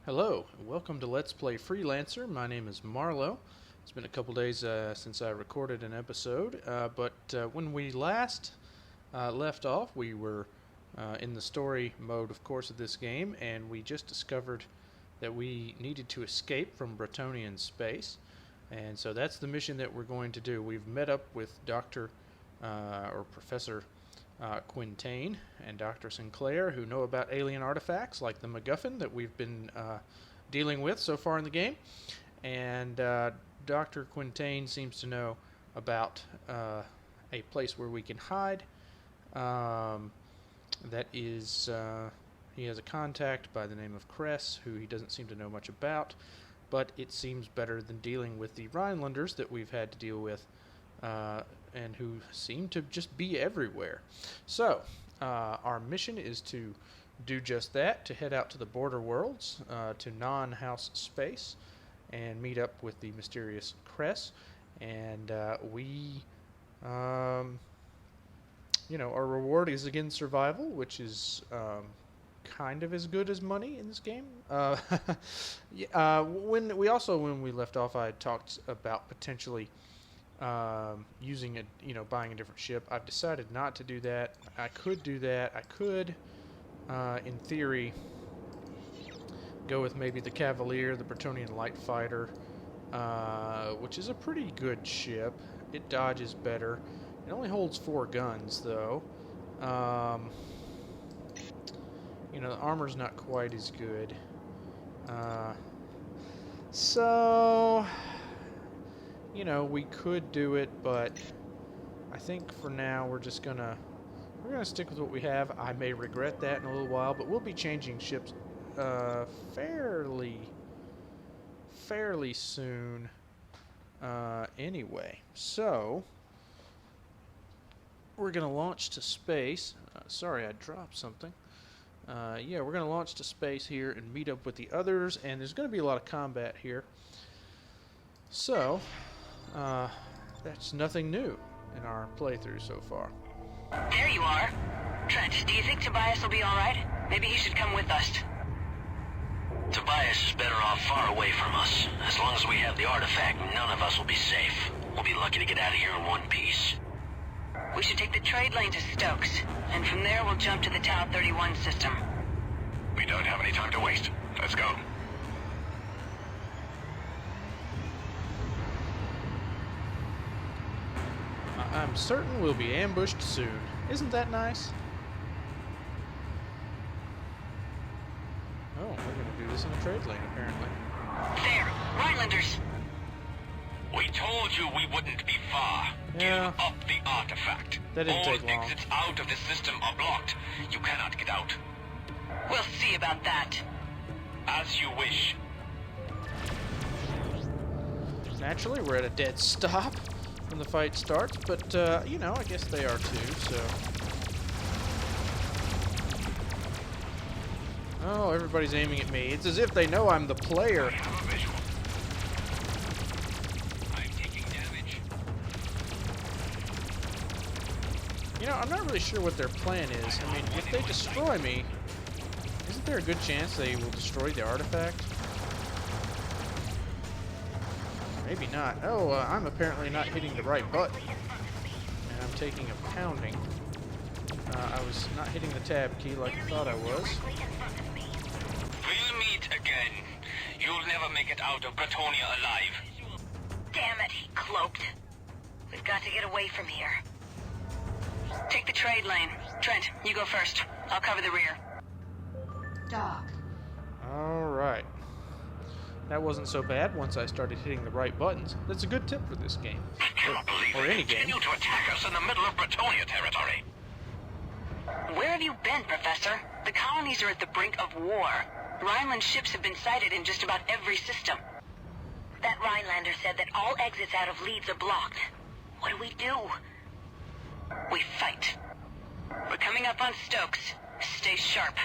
Hello, and welcome to Let's Play Freelancer. My name is Marlo. It's been a couple days since I recorded an episode, but when we last left off, we were in the story mode, of course, of this game, and we just discovered that we needed to escape from Bretonian space, and so that's the mission that we're going to do. We've met up with Professor Quintain and Dr. Sinclair, who know about alien artifacts like the MacGuffin that we've been dealing with so far in the game. And Dr. Quintain seems to know about a place where we can hide. That is, he has a contact by the name of Kress, who he doesn't seem to know much about, but it seems better than dealing with the Rhinelanders that we've had to deal with, and who seem to just be everywhere. So, our mission is to do just that, to head out to the border worlds, to non-house space, and meet up with the mysterious Kress. And our reward is again survival, which is kind of as good as money in this game. When we left off, I had talked about potentially using buying a different ship. I've decided not to do that. I could do that. I could, in theory, go with maybe the Cavalier, the Bretonian Light Fighter, which is a pretty good ship. It dodges better. It only holds 4 guns, though. The armor's not quite as good. We could do it, but I think for now we're gonna stick with what we have. I may regret that in a little while, but we'll be changing ships fairly soon anyway. So we're gonna launch to space. Sorry, I dropped something. We're gonna launch to space here and meet up with the others, and there's gonna be a lot of combat here. So that's nothing new in our playthrough so far. There you are. Trent, do you think Tobias will be alright? Maybe he should come with us. Tobias is better off far away from us. As long as we have the artifact, none of us will be safe. We'll be lucky to get out of here in one piece. We should take the trade lane to Stokes, and from there we'll jump to the Tau 31 system. We don't have any time to waste. Let's go. I'm certain we'll be ambushed soon. Isn't that nice? Oh, we're going to do this in a trade lane, apparently. There! Rhinelanders! We told you we wouldn't be far. Yeah. Give up the artifact. That didn't take long. All exits out of the system are blocked. You cannot get out. We'll see about that. As you wish. Naturally, we're at a dead stop when the fight starts, but, I guess they are too, so... Oh, everybody's aiming at me. It's as if they know I'm the player. I have a visual. I'm taking damage. I'm not really sure what their plan is. I mean, if they destroy me, isn't there a good chance they will destroy the artifact? Maybe not. Oh, I'm apparently not hitting the right button. And I'm taking a pounding. I was not hitting the tab key like I thought I was. We'll meet again. You'll never make it out of Bretonia alive. Damn it, he cloaked. We've got to get away from here. Take the trade lane. Trent, you go first. I'll cover the rear. Doc. Alright. That wasn't so bad once I started hitting the right buttons. That's a good tip for this game. I cannot believe or they any game. continue to attack us in the middle of Bretonia territory. Where have you been, Professor? The colonies are at the brink of war. Rhineland ships have been sighted in just about every system. That Rhinelander said that all exits out of Leeds are blocked. What do? We fight. We're coming up on Stokes. Stay sharp.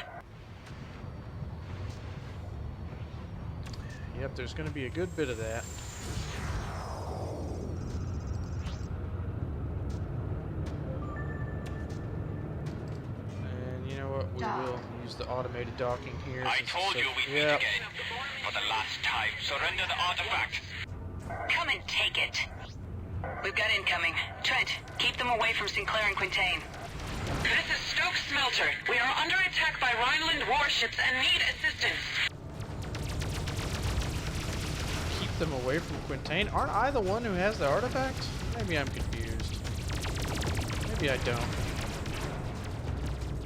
Yep, there's going to be a good bit of that. And you know what? We will use use the automated docking here. I since it's told so- you we'd meet Yep. again. For the last time, surrender the artifact. Come and take it. We've got incoming. Trent, keep them away from Sinclair and Quintain. This is Stokes Smelter. We are under attack by Rhineland warships and need assistance. Keep them away from Quintain. Aren't I the one who has the artifact? Maybe I'm confused. Maybe I don't.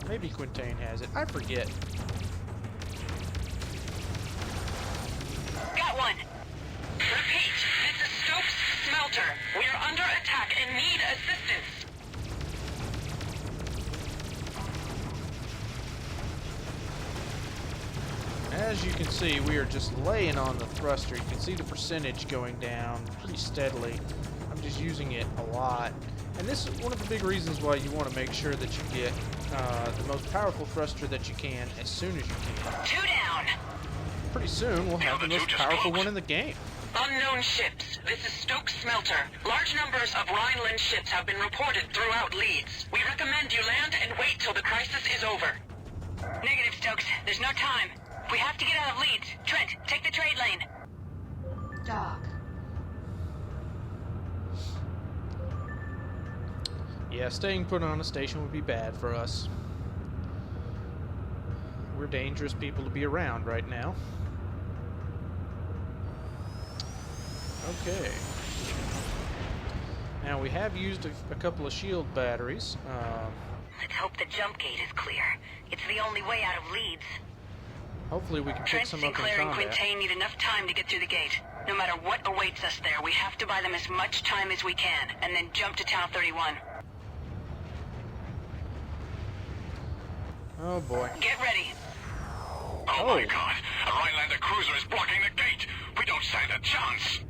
Maybe Quintain has it. I forget. Got one. Repeat, this is Stokes Smelter. We are under attack and need assistance. As you can see, we are just laying on the thruster. You can see the percentage going down pretty steadily. I'm just using it a lot. And this is one of the big reasons why you want to make sure that you get the most powerful thruster that you can as soon as you can. 2 down. Pretty soon, we'll have the most powerful one in the game. Unknown ships. This is Stokes Smelter. Large numbers of Rhineland ships have been reported throughout Leeds. We recommend you land and wait till the crisis is over. Negative, Stokes. There's no time. We have to get out of Leeds. Trent, take the trade lane. Dock. Yeah, staying put on a station would be bad for us. We're dangerous people to be around right now. Okay. Now we have used a couple of shield batteries. Let's hope the jump gate is clear. It's the only way out of Leeds. Hopefully we can pick Trent, some up in Sinclair, and combat. Quintain need enough time to get through the gate. No matter what awaits us there, we have to buy them as much time as we can, and then jump to Town 31. Oh boy. Get ready. Oh my god, a Rhinelander cruiser is blocking the gate. We don't stand a chance.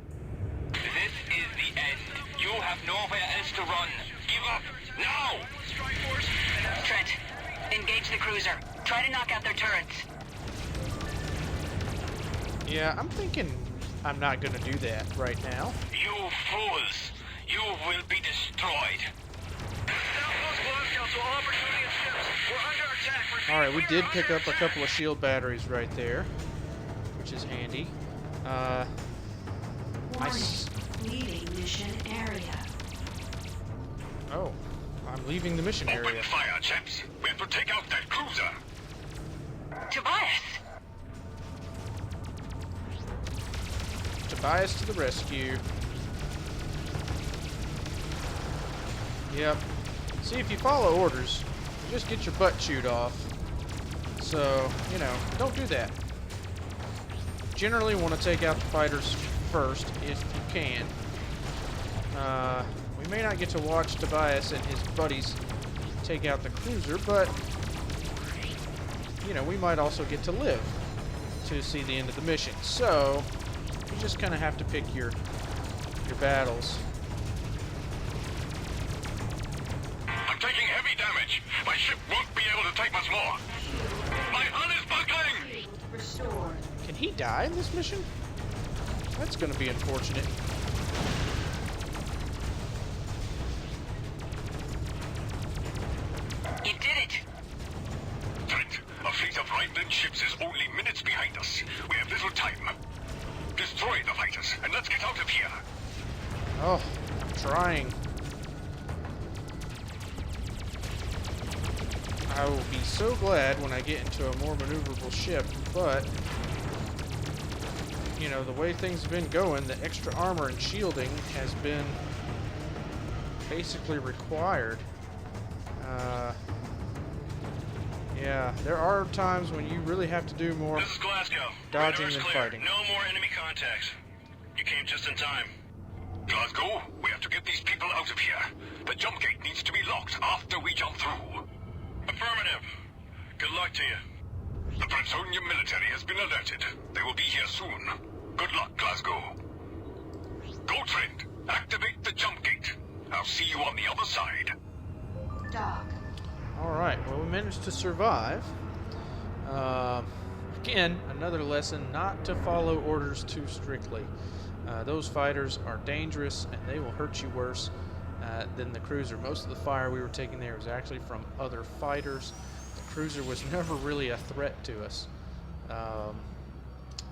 This is the end. You have nowhere else to run. Give up, now! Trent, engage the cruiser. Try to knock out their turrets. Yeah, I'm thinking I'm not gonna do that right now. You fools! You will be destroyed. Alright, we did pick up a couple of shield batteries right there, which is handy. I Warning. Leaving mission area. Oh, I'm leaving the mission Open area. fire, chaps. We have to take out that cruiser. Tobias! Tobias to the rescue. Yep. See, if you follow orders, you just get your butt chewed off. So, you know, don't do that. Generally want to take out the fighters first, if you can. We may not get to watch Tobias and his buddies take out the cruiser, but, you know, we might also get to live to see the end of the mission. So, you just kind of have to pick your battles. I'm taking heavy damage. My ship won't be able to take much more. My hull is buckling! Restored. Can he die in this mission? That's going to be unfortunate. You did it! Trent, a fleet of Rhineland ships is only minutes behind us. We have little time. Destroy the fighters, and let's get out of here. Oh, I'm trying. I will be so glad when I get into a more maneuverable ship, but, you know, the way things have been going, the extra armor and shielding has been basically required. Yeah, there are times when you really have to do more This is Glasgow. dodging Radar's than clear. fighting. No more enemy contacts. You came just in time. Glasgow, we have to get these people out of here. The jump gate needs to be locked after we jump through. Affirmative. Good luck to you. The Bransonian military has been alerted. They will be here soon. Good luck, Glasgow. Go, Trent. Activate the jump gate. I'll see you on the other side. Dock. Alright, well, we managed to survive. Again, another lesson not to follow orders too strictly. Those fighters are dangerous and they will hurt you worse than the cruiser. Most of the fire we were taking there was actually from other fighters. The cruiser was never really a threat to us.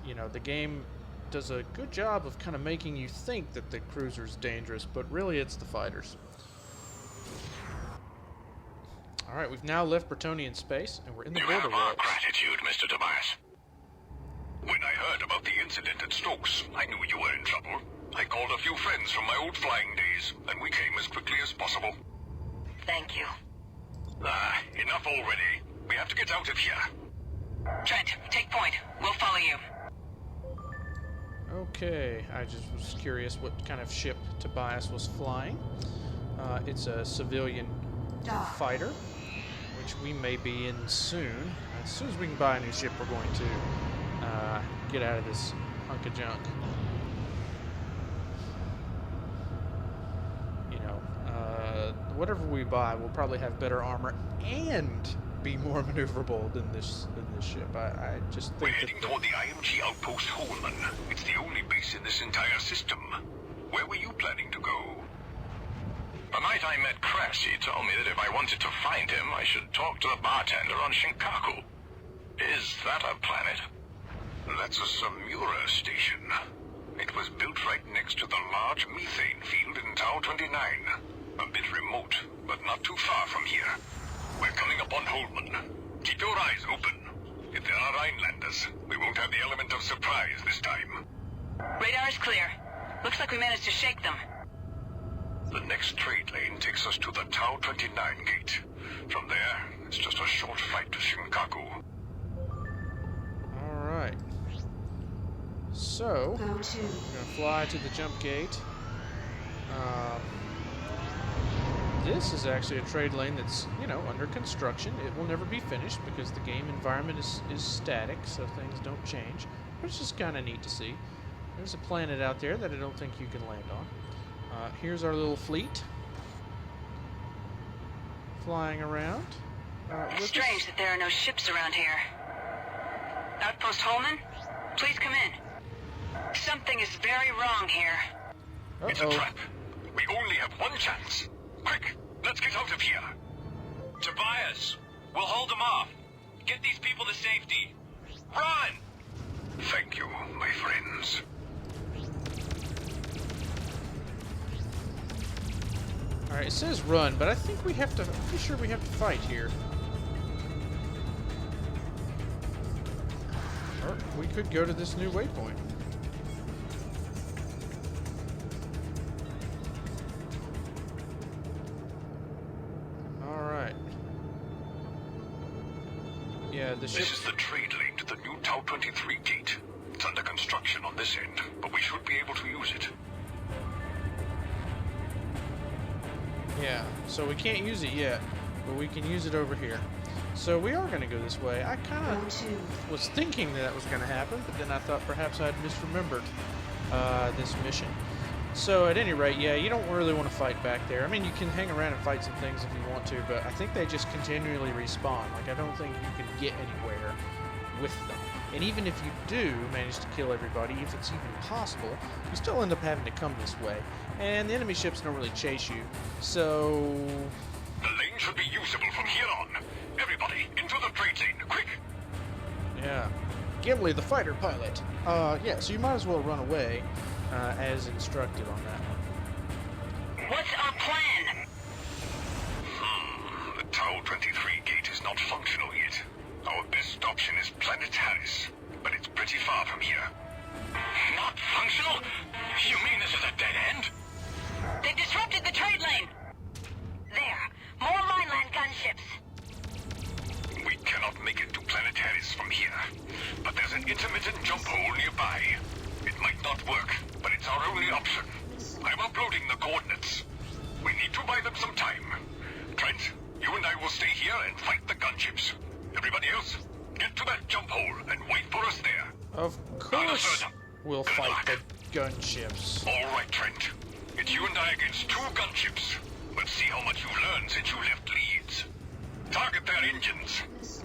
You know, the game does a good job of kind of making you think that the cruiser's dangerous, but really it's the fighters. Alright, we've now left Bretonian space, and we're in the You border have our world. gratitude, Mr. Tobias. When I heard about the incident at Stokes, I knew you were in trouble. I called a few friends from my old flying days, and we came as quickly as possible. Thank you. Enough already. We have to get out of here. Trent, take point. We'll follow you. Okay, I just was curious what kind of ship Tobias was flying. It's a civilian fighter, which we may be in soon. As soon as we can buy a new ship, we're going to get out of this hunk of junk. You know, whatever we buy will probably have better armor and be more maneuverable than this ship. I just We're think heading toward the IMG outpost Holman. It's the only base in this entire system. Where were you planning to go? The night I met Kress, he told me that if I wanted to find him, I should talk to the bartender on Shinkaku. Is that a planet? That's a Samura station. It was built right next to the large methane field in Tau 29. A bit remote, but not too far from here. We're coming up on Holman. Keep your eyes open. If there are Rhinelanders, we won't have the element of surprise this time. Radar is clear. Looks like we managed to shake them. The next trade lane takes us to the Tau 29 gate. From there, it's just a short flight to Shinkaku. Alright. So, Go we're going to to fly to the jump gate. This is actually a trade lane that's, you know, under construction. It will never be finished because the game environment is static, so things don't change. But it's just kind of neat to see. There's a planet out there that I don't think you can land on. Here's our little fleet. Flying around. It's strange that there are no ships around here. Outpost Holman? Please come in. Something is very wrong here. It's a trap. We only have one chance. Quick, let's get out of here. Tobias, we'll hold them off. Get these people to safety. Run! Thank you, my friends. Alright, it says run, but I think we have to, I'm pretty sure we have to fight here. Or we could go to this new waypoint. Alright. Yeah, the ship... This is the trade lane to the new Tau 23 gate. It's under construction on this end, but we should be able to use it. Yeah, so we can't use it yet, but we can use it over here. So we are going to go this way. I kind go of to was thinking that was going to happen, but then I thought perhaps I'd misremembered this mission. So at any rate, yeah, you don't really want to fight back there. I mean, you can hang around and fight some things if you want to, but I think they just continually respawn. Like, I don't think you can get anywhere with them. And even if you do manage to kill everybody, if it's even possible, you still end up having to come this way. And the enemy ships don't really chase you, so... The lane should be usable from here on. Everybody, into the trade lane, quick! Yeah. Gimli, the fighter pilot. Yeah, so you might as well run away, as instructed on that one. What's our plan? The Tau 23 gate is not functional yet. Our best option is Planet Harris, but it's pretty far from here. Not functional? You mean this is a dead end? They disrupted the trade lane! There. More Rhineland gunships. We cannot make it to Planet Harris from here, but there's an intermittent jump hole nearby. It might not work, but it's our only option. I'm uploading the coordinates. We need to buy them some time. Trent, you and I will stay here and fight the gunships. Everybody else, get to that jump hole and wait for us there. Of course we'll Good fight luck. the gunships. All right, Trent. It's you and I against two gunships. Let's see how much you've learned since you left Leeds. Target their engines.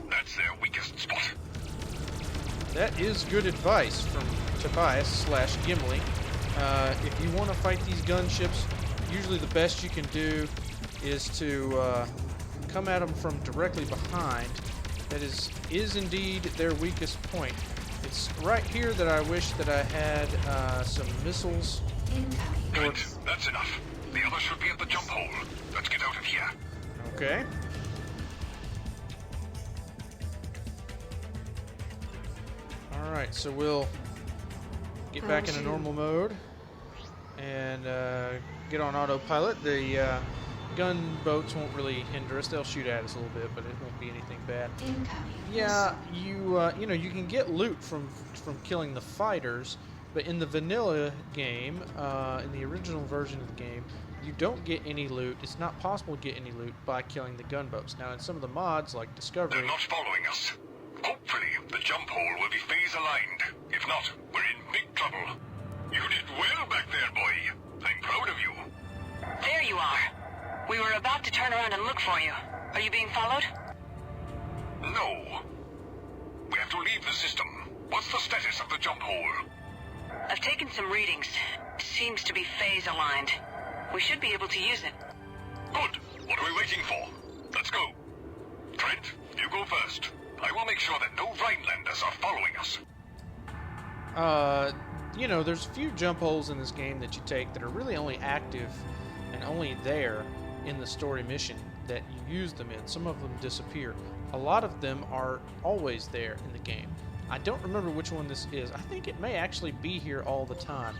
That's their weakest spot. That is good advice from Tobias / Gimli. If you want to fight these gunships, usually the best you can do is to come at them from directly behind That is indeed their weakest point. It's right here that I wish that I had some missiles. Incoming. Good. That's enough. The others should be at the jump hole. Let's get out of here. Okay. Alright, so we'll get back into normal mode and get on autopilot. The gunboats won't really hinder us. They'll shoot at us a little bit, but it won't be anything bad. Incoming. Yeah, you know, you can get loot from killing the fighters, but in the vanilla game, in the original version of the game, you don't get any loot. It's not possible to get any loot by killing the gunboats. Now, in some of the mods, like Discovery... They're not following us. Hopefully, the jump hole will be phase-aligned. If not, we're in big trouble. You did well back there, boy. I'm proud of you. There you are. We were about to turn around and look for you. Are you being followed? No. We have to leave the system. What's the status of the jump hole? I've taken some readings. Seems to be phase-aligned. We should be able to use it. Good. What are we waiting for? Let's go. Trent, you go first. I will make sure that no Rhinelanders are following us. You know, there's a few jump holes in this game that you take that are really only active and only there in the story mission that you use them in. Some of them disappear. A lot of them are always there in the game. I don't remember which one this is. I think it may actually be here all the time.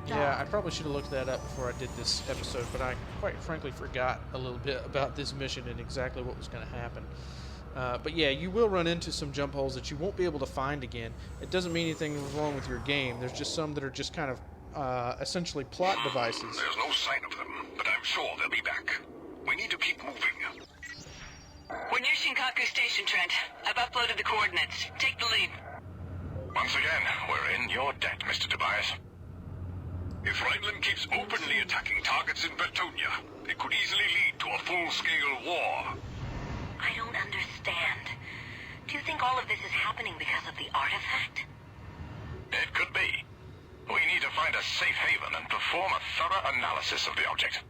Yeah, I probably should have looked that up before I did this episode, but I quite frankly forgot a little bit about this mission and exactly what was going to happen. But yeah, you will run into some jump holes that you won't be able to find again. It doesn't mean anything is wrong with your game. There's just some that are just kind of essentially plot devices. There's no sign of them, but I'm sure they'll be back. We need to keep moving. We're near Shinkaku Station, Trent. I've uploaded the coordinates. Take the lead. Once again, we're in your debt, Mr. Tobias. If Rhineland keeps openly attacking targets in Bertonia, it could easily lead to a full-scale war. I don't understand. Do you think all of this is happening because of the artifact? It could be. We need to find a safe haven and perform a thorough analysis of the object.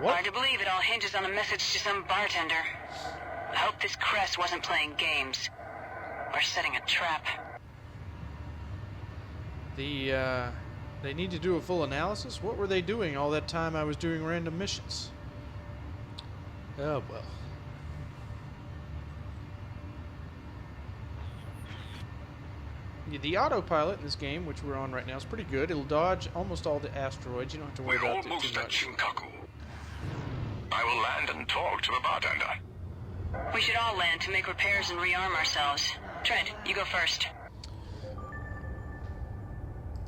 What? Hard to believe it all hinges on a message to some bartender. I hope this Cress wasn't playing games. Or setting a trap. They need to do a full analysis? What were they doing all that time I was doing random missions? Oh, well. Yeah, the autopilot in this game, which we're on right now, is pretty good. It'll dodge almost all the asteroids. You don't have to worry We're about it almost too at much. Shinkaku. I will land and talk to the bartender. We should all land to make repairs and rearm ourselves. Trent, you go first.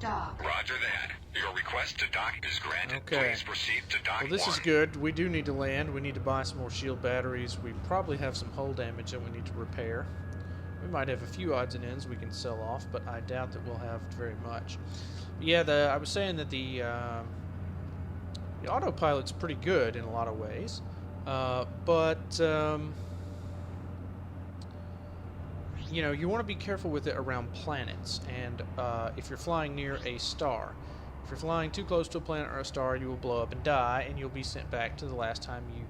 Dock. Roger that. Your request to dock is granted. Okay. Please proceed to dock Well, this is good. We do need to land. We need to buy some more shield batteries. We probably have some hull damage that we need to repair. We might have a few odds and ends we can sell off, but I doubt that we'll have very much. But yeah, I was saying that the autopilot's pretty good in a lot of ways, but you know, you want to be careful with it around planets, and if you're flying near a star. If you're flying too close to a planet or a star, you will blow up and die, and you'll be sent back to the last time you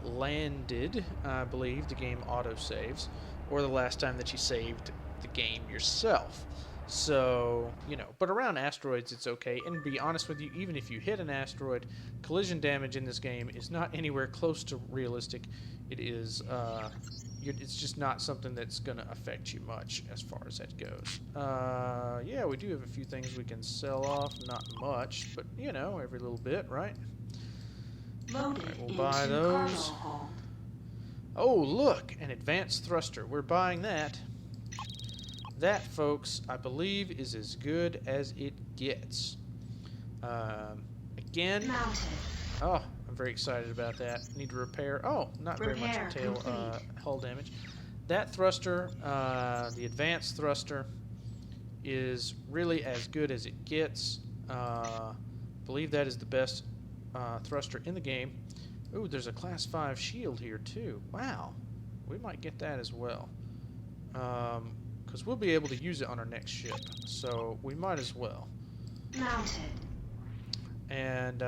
landed. I believe the game auto-saves, or the last time that you saved the game yourself. So, you know, but around asteroids it's okay, and to be honest with you, even if you hit an asteroid, collision damage in this game is not anywhere close to realistic. It is, it's just not something that's going to affect you much as far as that goes. Yeah, we do have a few things we can sell off, not much, but, you know, every little bit, right? Loaded Alright, we'll into buy cargo those. hold. Oh, look, an advanced thruster. We're buying that. That, folks, I believe is as good as it gets. Again, Mounted. oh, I'm very excited about that. Need to repair. Oh, not very Repair much tail complete. hull damage. That thruster, the advanced thruster, is really as good as it gets. Believe that is the best thruster in the game. Ooh, there's a class 5 shield here too. Wow, we might get that as well. Because we'll be able to use it on our next ship, so we might as well. Mounted. And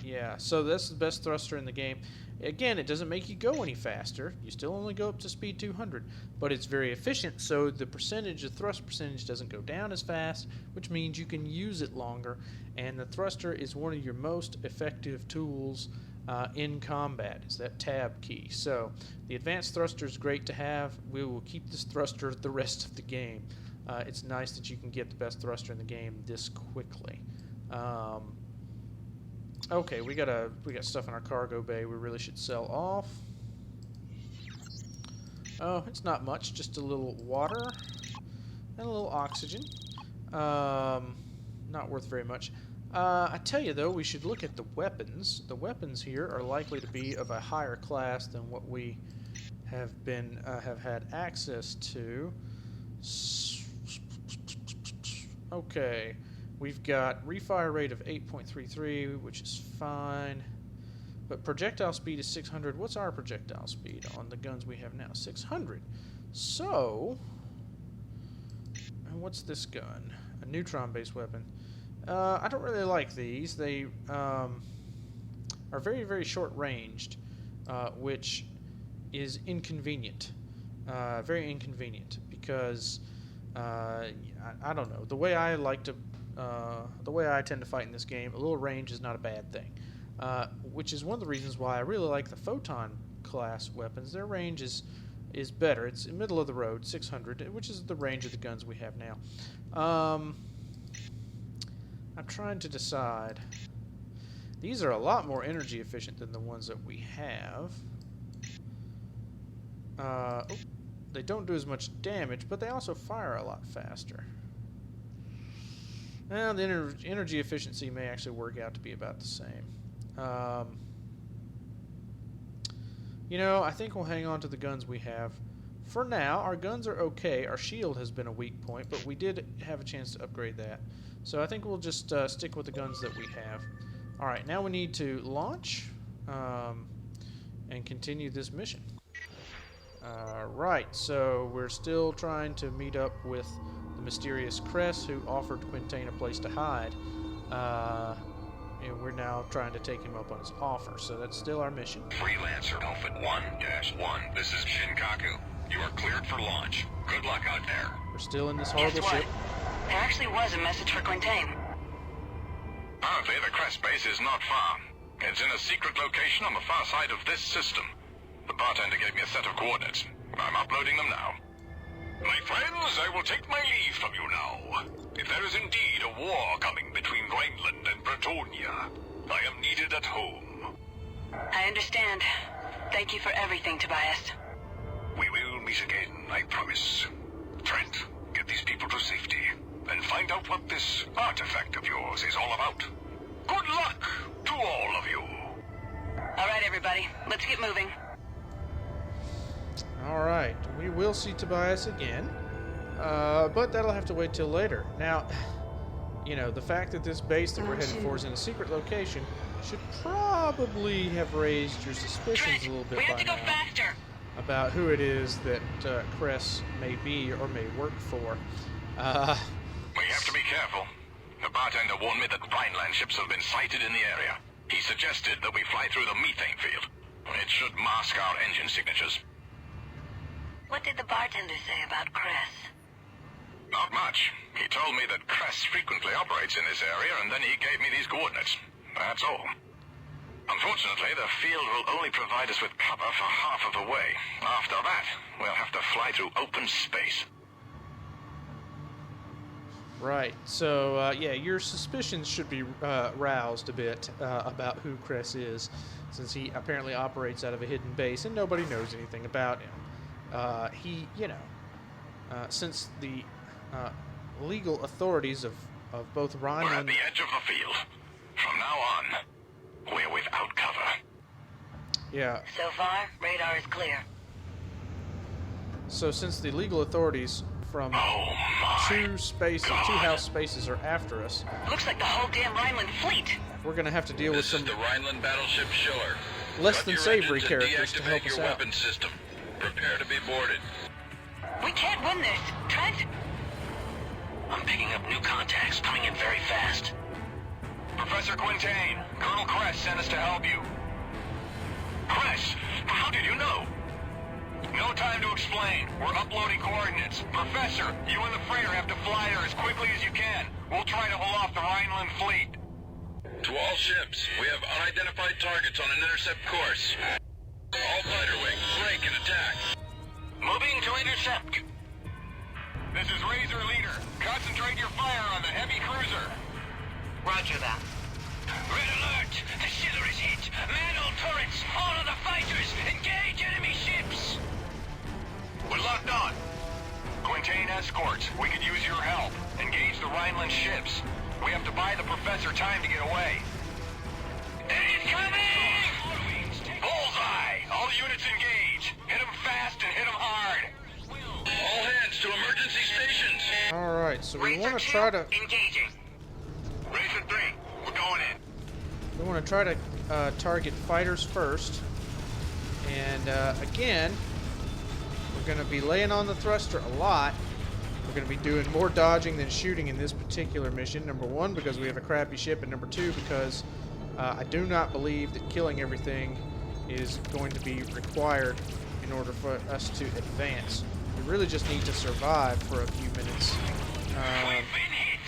yeah, so that's the best thruster in the game. Again, it doesn't make you go any faster. You still only go up to speed 200, but it's very efficient, so the thrust percentage doesn't go down as fast, which means you can use it longer, and the thruster is one of your most effective tools in combat. It's that tab key. So the advanced thruster is great to have. We will keep this thruster the rest of the game. It's nice that you can get the best thruster in the game this quickly. Okay, we got stuff in our cargo bay we really should sell off. Oh, it's not much, just a little water and a little oxygen. Not worth very much. I tell you though, we should look at the weapons. The weapons here are likely to be of a higher class than what we have had access to. Okay. We've got refire rate of 8.33, which is fine. But projectile speed is 600. What's our projectile speed on the guns we have now? 600. So, and what's this gun? A neutron-based weapon. I don't really like these. They are very, very short-ranged, which is inconvenient. Very inconvenient because, I don't know, the way I tend to fight in this game, a little range is not a bad thing. Which is one of the reasons why I really like the photon class weapons. Their range is better. It's middle of the road, 600, which is the range of the guns we have now. I'm trying to decide. These are a lot more energy efficient than the ones that we have. They don't do as much damage, but they also fire a lot faster. Well, the energy efficiency may actually work out to be about the same. You know, I think we'll hang on to the guns we have. For now, our guns are okay. Our shield has been a weak point, but we did have a chance to upgrade that. So I think we'll just stick with the guns that we have. Alright, now we need to launch and continue this mission. Right, so we're still trying to meet up with the mysterious Cress who offered Quintain a place to hide. And we're now trying to take him up on his offer, so that's still our mission. Freelancer Alpha 1-1, this is Shinkaku. You are cleared for launch. Good luck out there. We're still in this horrible Guess what? ship. There actually was a message for Quintain. Apparently the Crest base is not far. It's in a secret location on the far side of this system. The bartender gave me a set of coordinates. I'm uploading them now. My friends, I will take my leave from you now. If there is indeed a war coming between Rhineland and Bretonia, I am needed at home. I understand. Thank you for everything, Tobias. We will meet again, I promise. Trent, get these people to safety, and find out what this artifact of yours is all about. Good luck to all of you. All right, everybody. Let's get moving. Alright, we will see Tobias again, but that'll have to wait till later. Now, you know, the fact that this base that we're headed for is in a secret location should probably have raised your suspicions a little bit We have by to go now faster. about who it is that Cress may be or may work for. We have to be careful. The bartender warned me that Rhineland ships have been sighted in the area. He suggested that we fly through the methane field. It should mask our engine signatures. What did the bartender say about Cress? Not much. He told me that Cress frequently operates in this area, and then he gave me these coordinates. That's all. Unfortunately, the field will only provide us with cover for half of the way. After that, we'll have to fly through open space. Right, so, yeah, your suspicions should be roused a bit about who Cress is, since he apparently operates out of a hidden base and nobody knows anything about him. He, you know, since the legal authorities of both We're at Rhineland... the edge of the field. From now on, we're without cover. Yeah, So far, radar is clear. so since the legal authorities from Oh my two house spaces are after us, Looks like the whole damn Rhineland fleet. we're going to have to deal with This some is the Rhineland battleship Schiller. less Cut than your savory engines and characters to help deactivate us your out. weapon system. Prepare to be boarded. We can't win this. Trent? I'm picking up new contacts coming in very fast. Professor Quintain, Colonel Cress sent us to help you. Chris, how did you know? No time to explain. We're uploading coordinates. Professor, you and the freighter have to fly her as quickly as you can. We'll try to hold off the Rhineland fleet. To all ships, we have unidentified targets on an intercept course. All fighter wings, break and attack. Moving to intercept. This is Razor Leader. Concentrate your fire on the heavy cruiser. Roger that. Red alert! The Schiller is hit! Man all turrets! All of the fighters! Engage enemy ships! We're locked on. Quintain escorts. We could use your help. Engage the Rhineland ships. We have to buy the Professor time to get away. Incoming! Bullseye! All units engage. Hit them fast and hit them hard. All hands to emergency stations. Alright, so we Razor want to 2, try to... engaging. Razor 3, we're going in. We want to try to target fighters first. And again, we're going to be laying on the thruster a lot. We're going to be doing more dodging than shooting in this particular mission. Number one, because we have a crappy ship, and number two, because I do not believe that killing everything is going to be required in order for us to advance. We really just need to survive for a few minutes. We've been hit!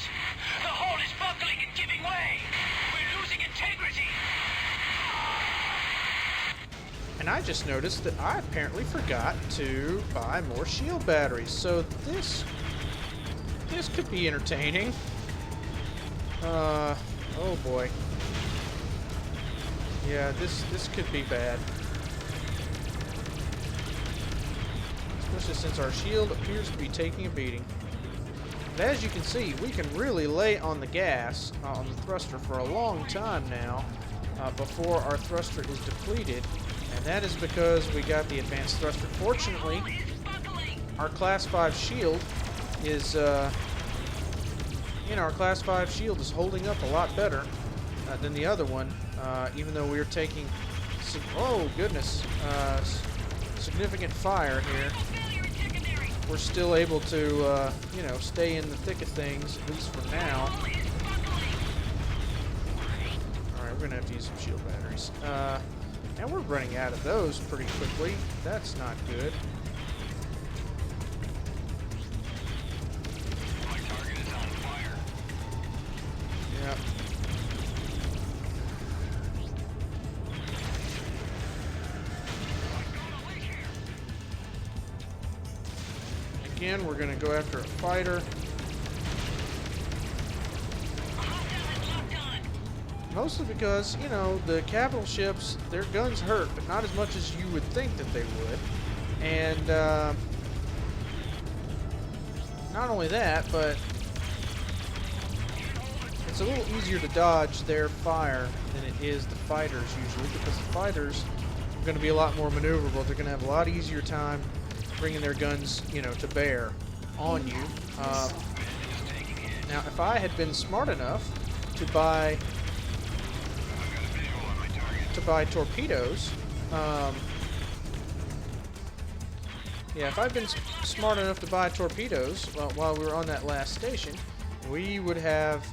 The hull is buckling and giving way! We're losing integrity! And I just noticed that I apparently forgot to buy more shield batteries. So this could be entertaining. Oh boy. Yeah, this could be bad. Especially since our shield appears to be taking a beating. But as you can see, we can really lay on the gas, on the thruster for a long time now, before our thruster is depleted. And that is because we got the advanced thruster. Fortunately, our Class 5 shield is, our Class 5 shield is holding up a lot better than the other one, even though we are taking, oh goodness, significant fire here. We're still able to, stay in the thick of things, at least for now. Alright, we're going to have to use some shield batteries. And we're running out of those pretty quickly. That's not good. My target is on fire. Yep. Again, we're going to go after a fighter. Mostly because, the capital ships, their guns hurt, but not as much as you would think that they would. And, not only that, but it's a little easier to dodge their fire than it is the fighters usually, because the fighters are going to be a lot more maneuverable. They're going to have a lot easier time bringing their guns, to bear on you. Now, if I had been smart enough to buy torpedoes, if I'd been smart enough to buy torpedoes while we were on that last station, we would have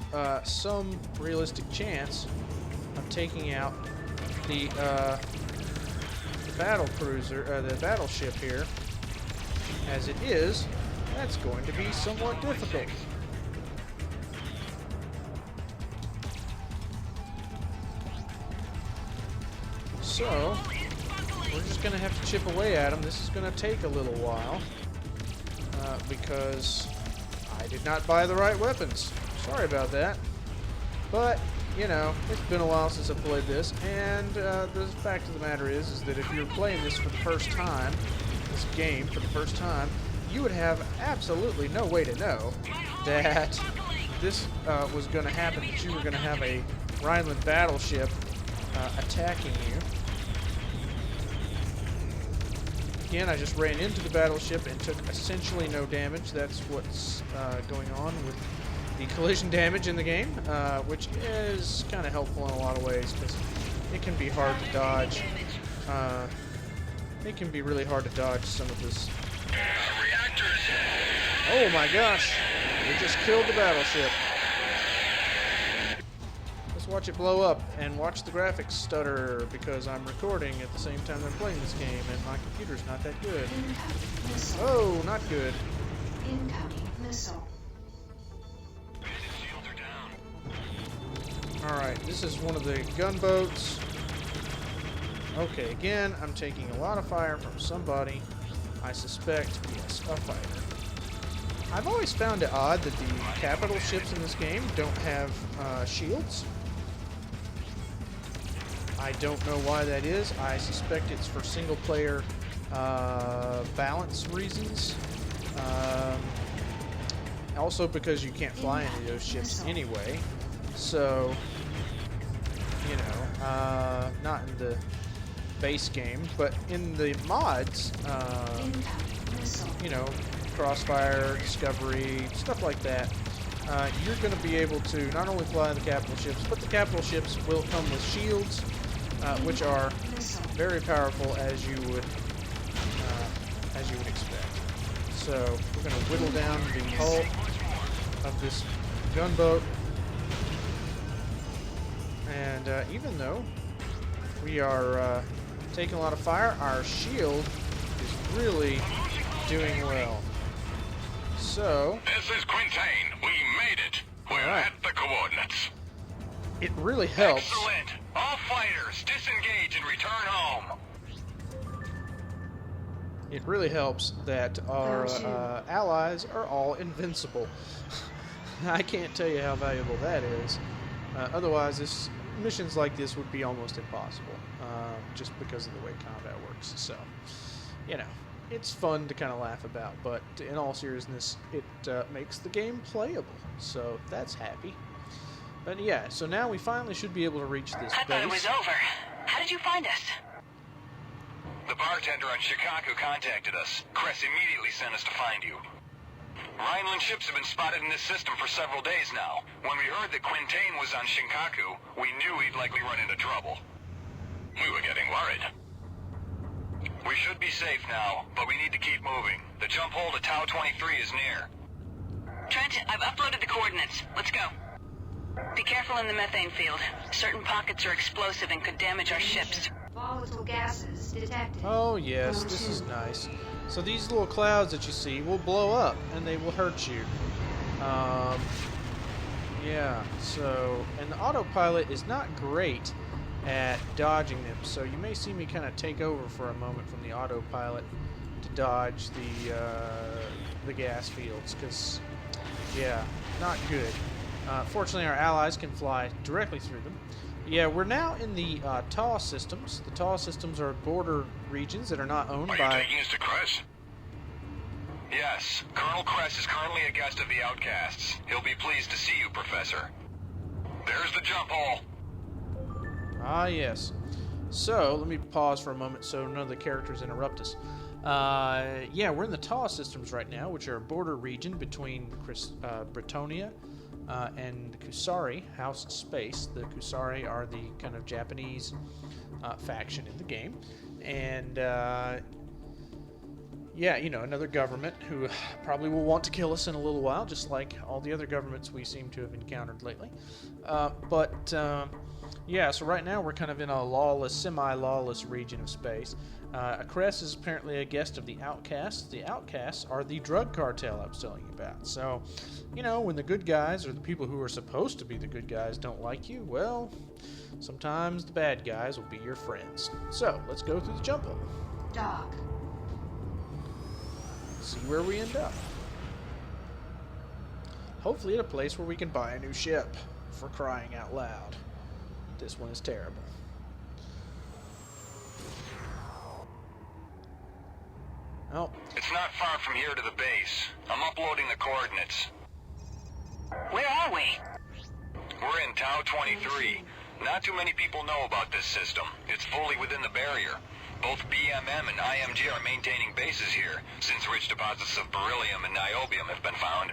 some realistic chance of taking out the battle cruiser, the battleship here. As it is, that's going to be somewhat difficult. So, we're just going to have to chip away at them. This is going to take a little while, because I did not buy the right weapons. Sorry about that. But, it's been a while since I played this, and the fact of the matter is that if you're playing this for the first time, this game for the first time, you would have absolutely no way to know that this was going to happen, that you were going to have a Rhineland battleship attacking you. Again, I just ran into the battleship and took essentially no damage. That's what's going on with the collision damage in the game, which is kind of helpful in a lot of ways, because it can be hard to dodge. It can be really hard to dodge some of this. Oh my gosh! We just killed the battleship. That's watch it blow up and watch the graphics stutter because I'm recording at the same time I'm playing this game and my computer's not that good. Incoming missile. Oh, not good. Incoming missile. Shields are down. Alright, this is one of the gunboats. Okay, again, I'm taking a lot of fire from somebody. I suspect, yes, a fighter. I've always found it odd that the capital ships in this game don't have shields. I don't know why that is. I suspect it's for single-player balance reasons. Also because you can't fly any of those ships anyway. So, you know, not in the base game, but in the mods, you know, Crossfire, Discovery, stuff like that, you're going to be able to not only fly the capital ships, but the capital ships will come with shields, which are very powerful as you would expect. So we're going to whittle down the hull of this gunboat, and even though we are taking a lot of fire, our shield is really doing well. So, This is Quintain. We made it. We're Alright. at the coordinates. it really helps. Excellent. All fighters, disengage and return home. It really helps that our allies are all invincible. I can't tell you how valuable that is. Otherwise, missions like this would be almost impossible, just because of the way combat works. So, you know, it's fun to kind of laugh about, but in all seriousness, it makes the game playable. So that's happy. But yeah, so now we finally should be able to reach this I thought it was base. over. How did you find us? The bartender on Shikaku contacted us. Cress immediately sent us to find you. Rhineland ships have been spotted in this system for several days now. When we heard that Quintain was on Shikaku, we knew he'd likely run into trouble. We were getting worried. We should be safe now, but we need to keep moving. The jump hole to Tau 23 is near. Trent, I've uploaded the coordinates. Let's go. Be careful in the methane field. Certain pockets are explosive and could damage our ships. Volatile gases detected. Oh yes, this is nice. So these little clouds that you see will blow up and they will hurt you. Yeah, so, and the autopilot is not great at dodging them, so you may see me kind of take over for a moment from the autopilot to dodge the gas fields, because, yeah, not good. Fortunately, our allies can fly directly through them. Yeah, we're now in the TAW systems. The TAW systems are border regions that are not owned Are you by... taking us to Cress? Yes. Colonel Cress is currently a guest of the Outcasts. He'll be pleased to see you, Professor. There's the jump hole. Ah, yes. So, let me pause for a moment so none of the characters interrupt us. Yeah, we're in the TAW systems right now, which are a border region between Bretonia and Kusari, House Space. The Kusari are the kind of Japanese faction in the game. And, yeah, you know, another government who probably will want to kill us in a little while, just like all the other governments we seem to have encountered lately. Yeah, so right now we're kind of in a lawless, semi-lawless region of space. Cress is apparently a guest of the Outcasts. The Outcasts are the drug cartel I was telling you about. So, you know, when the good guys, or the people who are supposed to be the good guys, don't like you, well, sometimes the bad guys will be your friends. So, let's go through the jump hole. Dock. See where we end up. Hopefully at a place where we can buy a new ship, for crying out loud. This one is terrible. Oh, It's not far from here to the base. I'm uploading the coordinates. Where are we? We're in Tau 23. Not too many people know about this system. It's fully within the barrier. Both BMM and IMG are maintaining bases here, since rich deposits of beryllium and niobium have been found.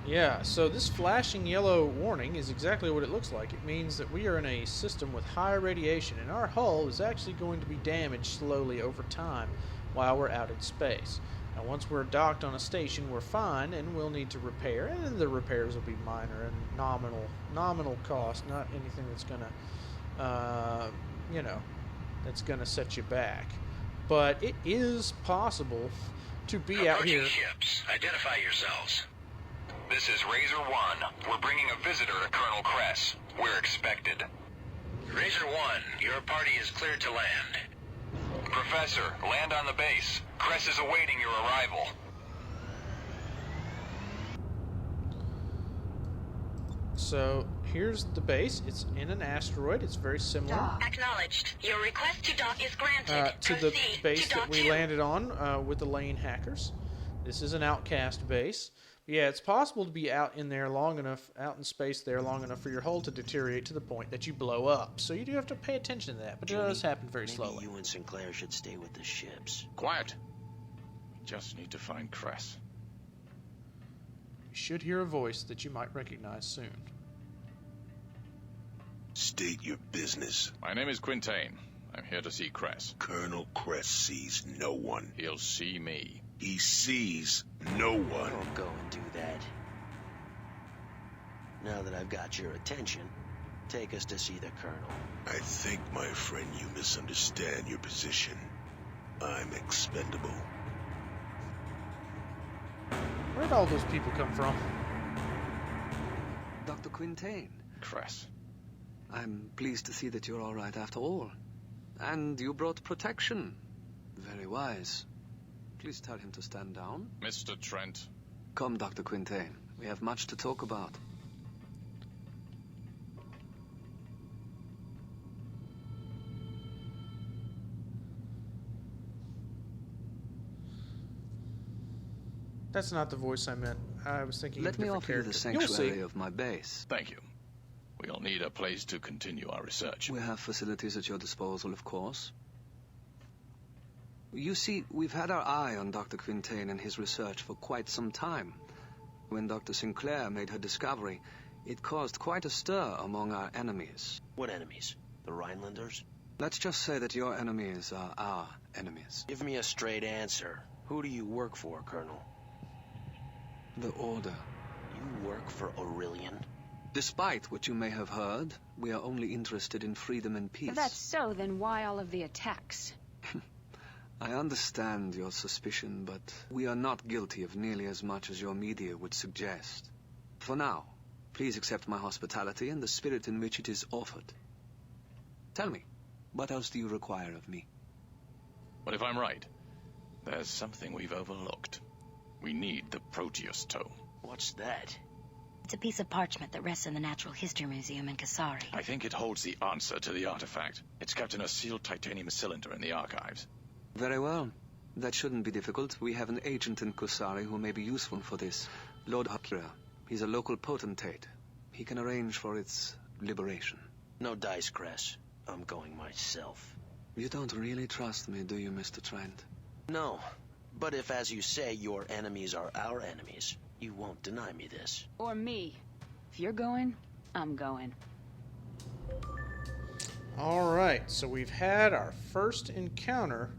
yeah, so this flashing yellow warning is exactly what it looks like. It means that we are in a system with high radiation, and our hull is actually going to be damaged slowly over time while we're out in space. Now, once we're docked on a station, we're fine, and we'll need to repair, and the repairs will be minor and nominal cost, not anything that's gonna, that's gonna set you back. But it is possible to be out Approaching here. ships. Identify yourselves. This is Razor 1. We're bringing a visitor to Colonel Kress. We're expected. Razor 1, your party is cleared to land. Professor, land on the base. Kress is awaiting your arrival. So here's the base. It's in an asteroid. It's very similar Dock. Acknowledged. Your request to dock is granted. to the Proceed base to that dock we 2. landed on with the Lane hackers. This is an outcast base. Yeah, it's possible to be out in there long enough, out in space there long enough for your hull to deteriorate to the point that you blow up. So you do have to pay attention to that, but it does happen very slowly. Maybe you and Sinclair should stay with the ships. Quiet. We just need to find Kress. You should hear a voice that you might recognize soon. State your business. My name is Quintain. I'm here to see Kress. Colonel Kress sees no one. He'll see me. He sees no one. Don't go and do that. Now that I've got your attention, take us to see the Colonel. I think, my friend, you misunderstand your position. I'm expendable. Where'd all those people come from? Dr. Quintain, Kress. I'm pleased to see that you're all right after all. And you brought protection. Very wise. Please tell him to stand down. Mr. Trent. Come, Dr. Quintain. We have much to talk about. That's not the voice I meant. I was thinking of Let a me different offer you the character. You'll see. sanctuary of my base. Thank you. We'll need a place to continue our research. We have facilities at your disposal, of course. You see, we've had our eye on Dr. Quintain and his research for quite some time. When Dr. Sinclair made her discovery, it caused quite a stir among our enemies. What enemies? The Rhinelanders? Let's just say that your enemies are our enemies. Give me a straight answer. Who do you work for, Colonel? The Order. You work for Aurelian? Despite what you may have heard, we are only interested in freedom and peace. If that's so, then why all of the attacks? I understand your suspicion, but we are not guilty of nearly as much as your media would suggest. For now, please accept my hospitality and the spirit in which it is offered. Tell me, what else do you require of me? But if I'm right, there's something we've overlooked. We need the Proteus tome. What's that? It's a piece of parchment that rests in the Natural History Museum in Kusari. I think it holds the answer to the artifact. It's kept in a sealed titanium cylinder in the archives. Very well. That shouldn't be difficult. We have an agent in Kusari who may be useful for this. Lord Hakira. He's a local potentate. He can arrange for its liberation. No dice, Kress. I'm going myself. You don't really trust me, do you, Mr. Trent? No. But if, as you say, your enemies are our enemies, you won't deny me this. Or me. If you're going, I'm going. Alright, so we've had our first encounter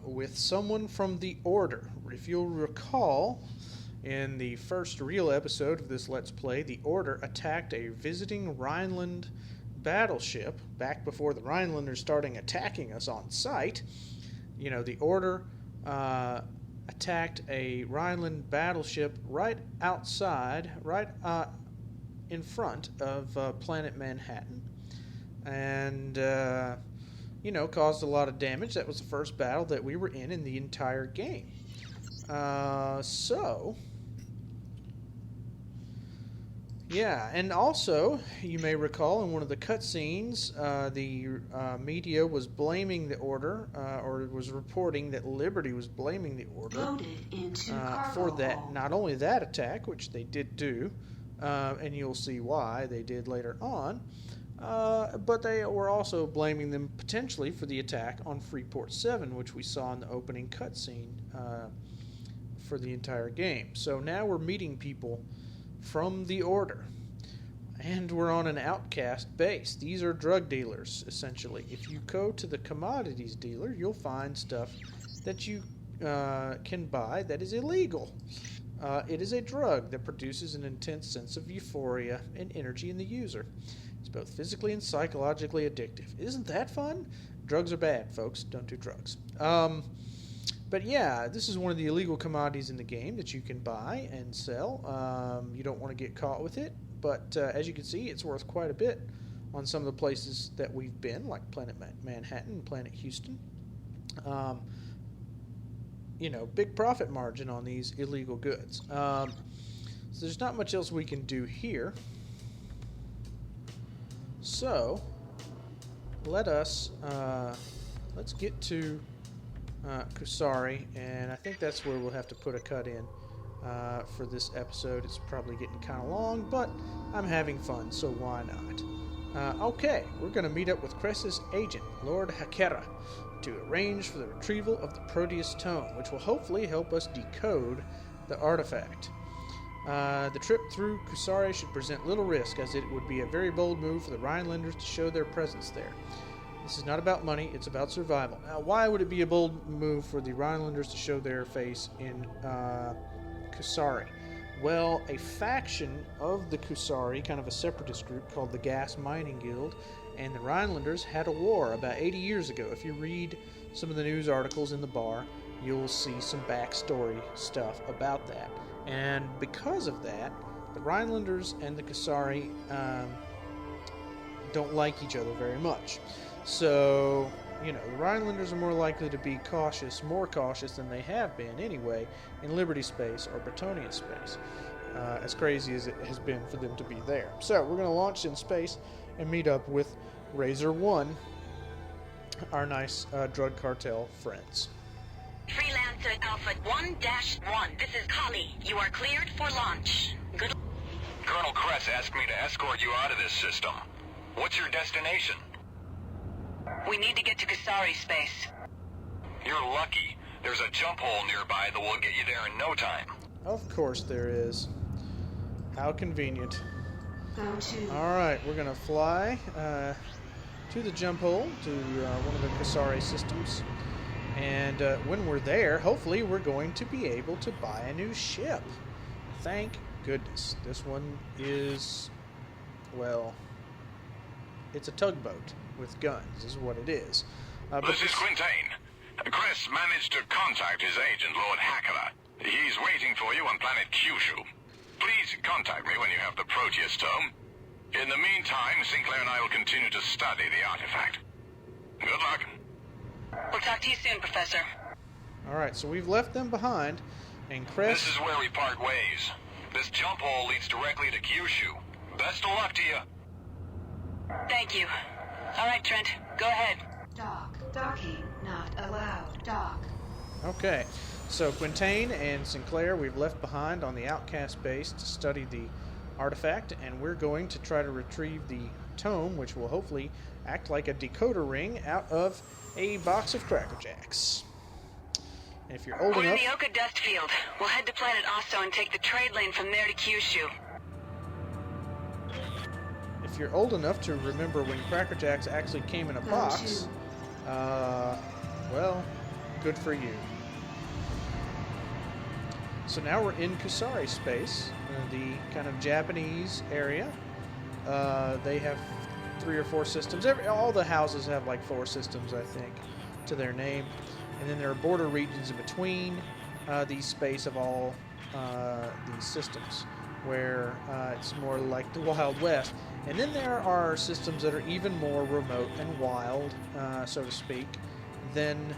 with someone from the Order. If you'll recall, in the first real episode of this Let's Play, the Order attacked a visiting Rhineland battleship back before the Rhinelanders started attacking us on sight. You know, the Order attacked a Rhineland battleship right outside, right in front of planet Manhattan. And, you know, caused a lot of damage. That was the first battle that we were in the entire game. Yeah, and also, you may recall in one of the cutscenes, the media was blaming the Order, or was reporting that Liberty was blaming the Order Loaded into cargo for that. hold. Not only that attack, which they did do, and you'll see why they did later on, but they were also blaming them potentially for the attack on Freeport 7, which we saw in the opening cutscene for the entire game. So now we're meeting people from the Order, and we're on an outcast base. These are drug dealers, essentially. If you go to the commodities dealer, you'll find stuff that you can buy that is illegal. It is a drug that produces an intense sense of euphoria and energy in the user. It's both physically and psychologically addictive. Isn't that fun? Drugs are bad, folks. Don't do drugs. But yeah, this is one of the illegal commodities in the game that you can buy and sell. You don't want to get caught with it, but as you can see, it's worth quite a bit on some of the places that we've been, like Planet Manhattan and Planet Houston. Big profit margin on these illegal goods. So there's not much else we can do here. So let's get to Kusari, and I think that's where we'll have to put a cut in for this episode. It's probably getting kind of long, but I'm having fun, so why not? Okay, we're going to meet up with Cress's agent, Lord Hakera, to arrange for the retrieval of the Proteus Tome, which will hopefully help us decode the artifact. The trip through Kusari should present little risk, as it would be a very bold move for the Rhinelanders to show their presence there. This is not about money, it's about survival. Now, why would it be a bold move for the Rhinelanders to show their face in Kusari? Well, a faction of the Kusari, kind of a separatist group called the Gas Mining Guild, and the Rhinelanders had a war about 80 years ago. If you read some of the news articles in the bar, you'll see some backstory stuff about that. And because of that, the Rhinelanders and the Kusari don't like each other very much. So, the Rhinelanders are more likely to be more cautious than they have been anyway in Liberty Space or Bretonian Space, as crazy as it has been for them to be there. So, we're going to launch in space and meet up with Razor 1, our nice drug cartel friends. Freelancer Alpha 1-1, this is Kali. You are cleared for launch. Good. Colonel Kress asked me to escort you out of this system. What's your destination? We need to get to Kusari space. You're lucky. There's a jump hole nearby that will get you there in no time. Of course there is. How convenient. Alright, we're going to fly to the jump hole, to one of the Kusari systems. And when we're there, hopefully we're going to be able to buy a new ship. Thank goodness. This one is, well, it's a tugboat with guns, is what it is. This is Quintain. Chris managed to contact his agent, Lord Hakera. He's waiting for you on planet Kyushu. Please contact me when you have the Proteus Tome. In the meantime, Sinclair and I will continue to study the artifact. Good luck. We'll talk to you soon, Professor. Alright, so we've left them behind, and Cress... This is where we part ways. This jump hole leads directly to Kyushu. Best of luck to you. Thank you. Alright, Trent, go ahead. Docking not allowed. Dock. Okay, so Quintain and Sinclair we've left behind on the Outcast base to study the artifact, and we're going to try to retrieve the tome, which will hopefully act like a decoder ring out of a box of Cracker Jacks. And if you're old We're enough... in the Oka Dust Field. We'll head to planet Osso and take the trade lane from there to Kyushu. If you're old enough to remember when Cracker Jacks actually came in a box, well, good for you. So now we're in Kusari space, the kind of Japanese area. They have 3 or 4 systems. All the houses have like 4 systems, I think, to their name. And then there are border regions in between these space of all these systems, where it's more like the Wild West. And then there are systems that are even more remote and wild, so to speak, than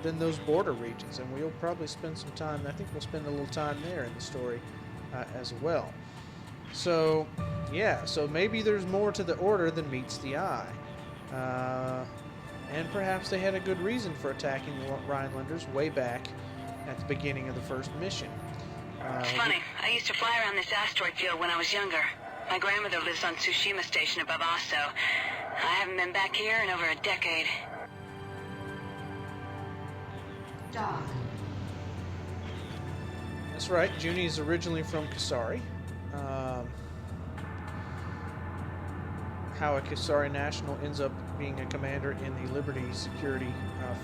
those border regions. And we'll probably spend some time, I think we'll spend a little time there in the story as well. So, yeah, so maybe there's more to the Order than meets the eye. And perhaps they had a good reason for attacking the Rhinelanders way back at the beginning of the first mission. It's funny, I used to fly around this asteroid field when I was younger. My grandmother lives on Tsushima Station above Osso. I haven't been back here in over a decade. Dock. That's right, Junie is originally from Kusari. How a Kusari national ends up being a commander in the Liberty Security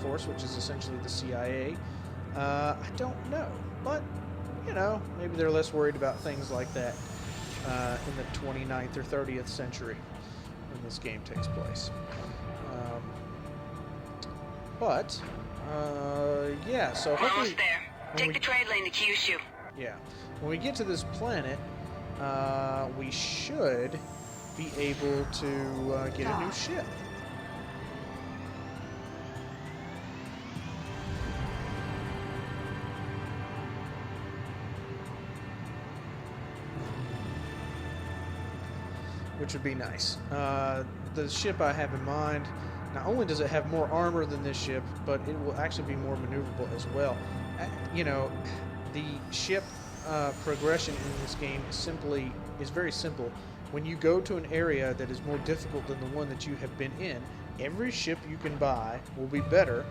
Force, which is essentially the CIA. I don't know. But, you know, maybe they're less worried about things like that in the 29th or 30th century when this game takes place. Yeah, so We're hopefully... almost there. Take the trade lane to Kyushu. Yeah. When we get to this planet, we should be able to get a new ship. Which would be nice. The ship I have in mind, not only does it have more armor than this ship, but it will actually be more maneuverable as well. You know, the ship progression in this game is very simple. When you go to an area that is more difficult than the one that you have been in, every ship you can buy will be better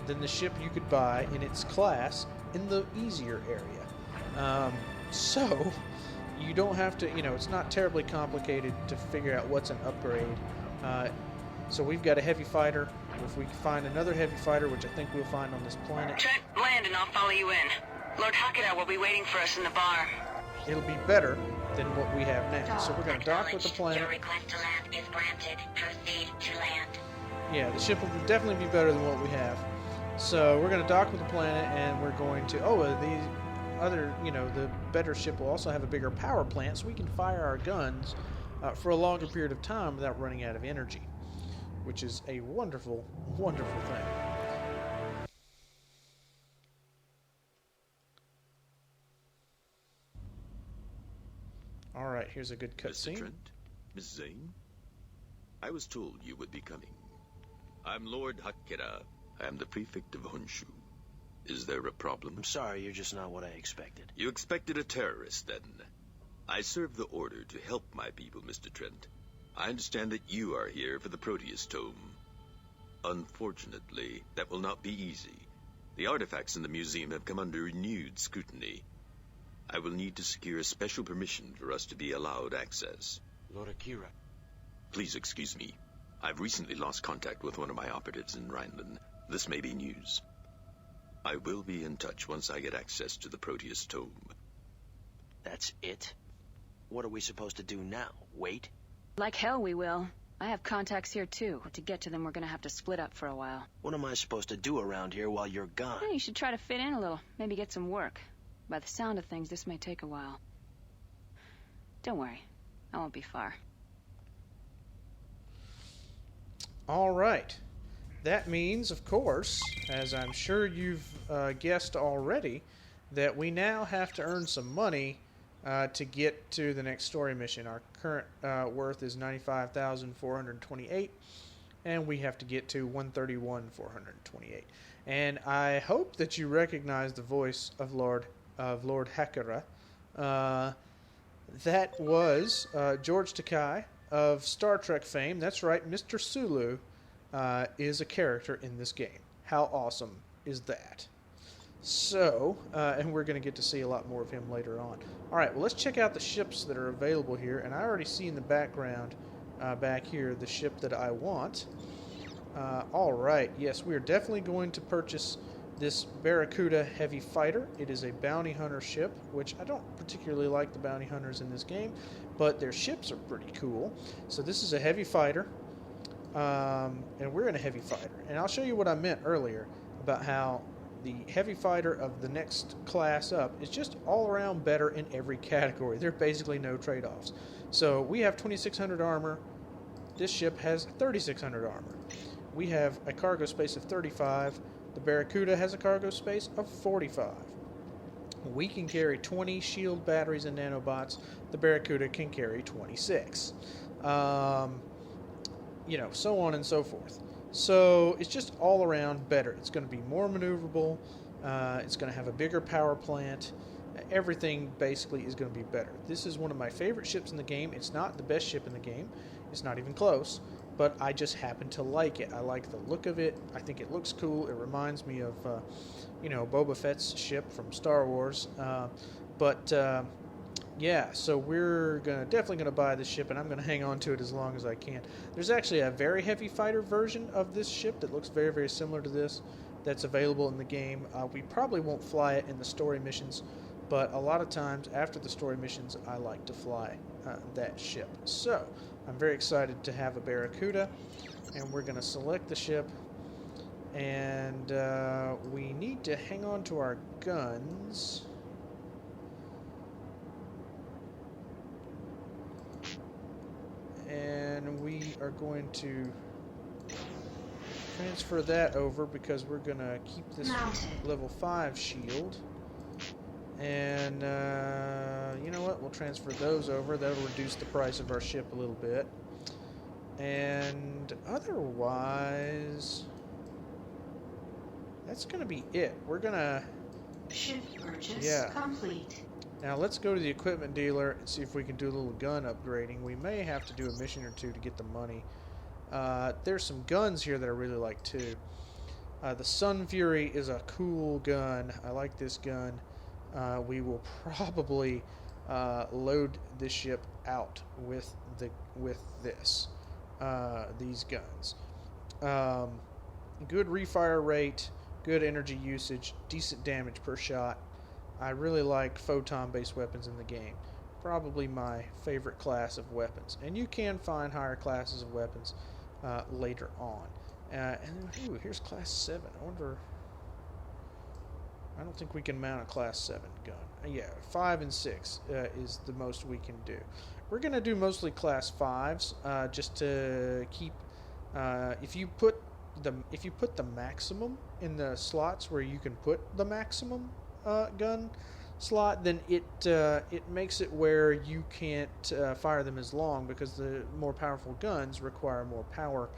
than the ship you could buy in its class in the easier area. So you don't have to, you know, it's not terribly complicated to figure out what's an upgrade. So we've got a heavy fighter. If we find another heavy fighter, which I think we'll find on this planet, Trent, land and I'll follow you in. Lord Hakeda will be waiting for us in the bar. it'll be better than what we have now. So we're going to dock with the planet. Your request to land is granted. Proceed to land. Yeah, the ship will definitely be better than what we have. So we're going to dock with the planet, and we're going to... the other, you know, the better ship will also have a bigger power plant, so we can fire our guns for a longer period of time without running out of energy, which is a wonderful, wonderful thing. All right, here's a good Mr. cutscene. Trent, Miss Zane, I was told you would be coming. I'm Lord Hakeda. I am the prefect of Honshu. Is there a problem? I'm sorry, you're just not what I expected. You expected a terrorist, then. I serve the order to help my people, Mr. Trent. I understand that you are here for the Proteus Tome. Unfortunately, that will not be easy. The artifacts in the museum have come under renewed scrutiny. I will need to secure a special permission for us to be allowed access. Lord Akira. Please excuse me. I've recently lost contact with one of my operatives in Rhineland. This may be news. I will be in touch once I get access to the Proteus Tome. That's it? What are we supposed to do now? Wait? Like hell we will. I have contacts here too, but to get to them we're gonna have to split up for a while. What am I supposed to do around here while you're gone? You should try to fit in a little, maybe get some work. By the sound of things, this may take a while. Don't worry, I won't be far. All right. That means, of course, as I'm sure you've guessed already, that we now have to earn some money to get to the next story mission. Our current worth is 95,428, and we have to get to 131,428. And I hope that you recognize the voice of Lord Hakeda. That was George Takei of Star Trek fame. That's right, Mr. Sulu is a character in this game. How awesome is that? So, and we're going to get to see a lot more of him later on. Alright, well, let's check out the ships that are available here. And I already see in the background back here the ship that I want. Alright, yes, we are definitely going to purchase this Barracuda Heavy Fighter. It is a bounty hunter ship, which I don't particularly like the bounty hunters in this game, but their ships are pretty cool. So this is a heavy fighter. And we're in a heavy fighter. And I'll show you what I meant earlier about how the heavy fighter of the next class up is just all around better in every category. There are basically no trade-offs. So we have 2,600 armor. This ship has 3,600 armor. We have a cargo space of 35. The Barracuda has a cargo space of 45. We can carry 20 shield batteries and nanobots. The Barracuda can carry 26. You know, so on and so forth. So it's just all around better. It's going to be more maneuverable. It's going to have a bigger power plant. Everything basically is going to be better. This is one of my favorite ships in the game. It's not the best ship in the game. It's not even close. But I just happen to like it. I like the look of it. I think it looks cool. It reminds me of, Boba Fett's ship from Star Wars. Yeah, so we're definitely going to buy this ship, and I'm going to hang on to it as long as I can. There's actually a very heavy fighter version of this ship that looks very, very similar to this. that's available in the game. We probably won't fly it in the story missions, but a lot of times after the story missions, I like to fly that ship. So I'm very excited to have a Barracuda, and we're going to select the ship, and we need to hang on to our guns. And we are going to transfer that over because we're going to keep this level 5 shield. And you know what? We'll transfer those over. That'll reduce the price of our ship a little bit. And otherwise, that's going to be it. We're going to... Ship purchase complete. Now let's go to the equipment dealer and see if we can do a little gun upgrading. We may have to do a mission or two to get the money. There's some guns here that I really like too. The Sun Fury is a cool gun. I like this gun. We will probably load this ship out with these guns. Good refire rate, good energy usage, decent damage per shot. I really like photon-based weapons in the game. Probably my favorite class of weapons. And you can find higher classes of weapons later on. And then, here's class 7. I don't think we can mount a class 7 gun. Yeah, 5 and 6 is the most we can do. We're going to do mostly class 5s just to keep... if you put the maximum in the slots where you can put the maximum gun slot, then it makes it where you can't fire them as long, because the more powerful guns require more power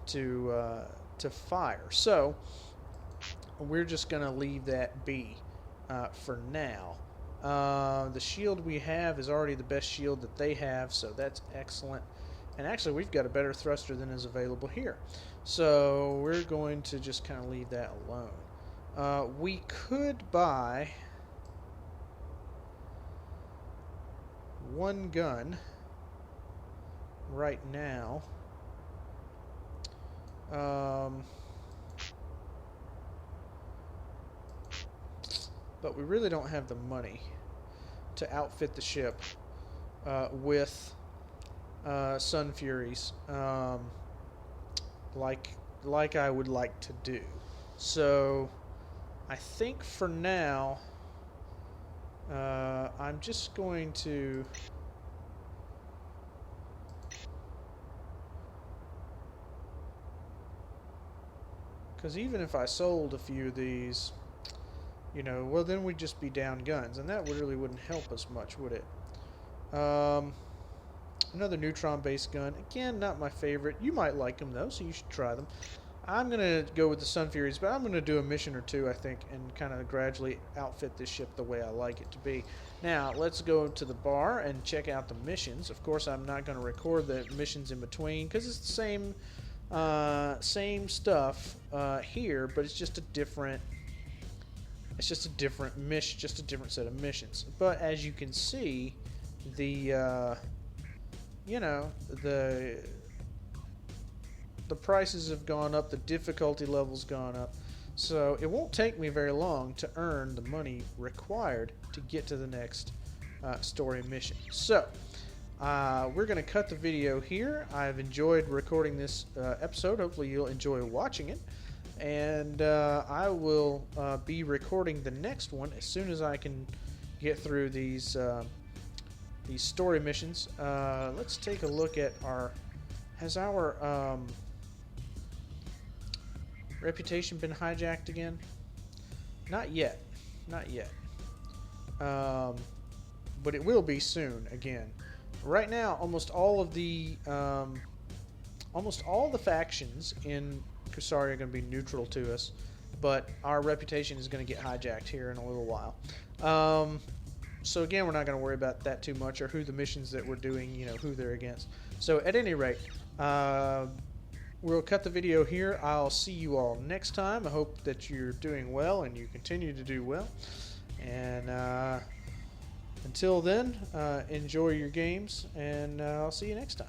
to fire. So we're just going to leave that be for now. The shield we have is already the best shield that they have, so that's excellent. And actually, we've got a better thruster than is available here. So we're going to just kind of leave that alone. We could buy one gun right now. But we really don't have the money to outfit the ship with Sun Furies like I would like to do. So I think for now I'm just going to because even if I sold a few of these, you know, well, then we'd just be down guns, and that really wouldn't help us much, would it? Another neutron-based gun. Again, not my favorite. You might like them, though, so you should try them. I'm going to go with the Sun Furies, but I'm going to do a mission or two, I think, and kind of gradually outfit this ship the way I like it to be. Now, let's go to the bar and check out the missions. Of course, I'm not going to record the missions in between, because it's the same stuff here, but it's just a different... It's just a different mission, just a different set of missions. But as you can see, the you know, the prices have gone up, the difficulty level's gone up. So it won't take me very long to earn the money required to get to the next story mission. So we're going to cut the video here. I've enjoyed recording this episode. Hopefully you'll enjoy watching it. And I will be recording the next one as soon as I can get through these story missions. Let's take a look at has our reputation been hijacked again? Not yet. Not yet. But it will be soon again. Right now, almost all the factions in Kusari are going to be neutral to us, but our reputation is going to get hijacked here in a little while. So again, we're not going to worry about that too much, or who the missions that we're doing, you know, who they're against. So at any rate, we'll cut the video here. I'll see you all next time. I hope that you're doing well and you continue to do well. And until then, enjoy your games, and I'll see you next time.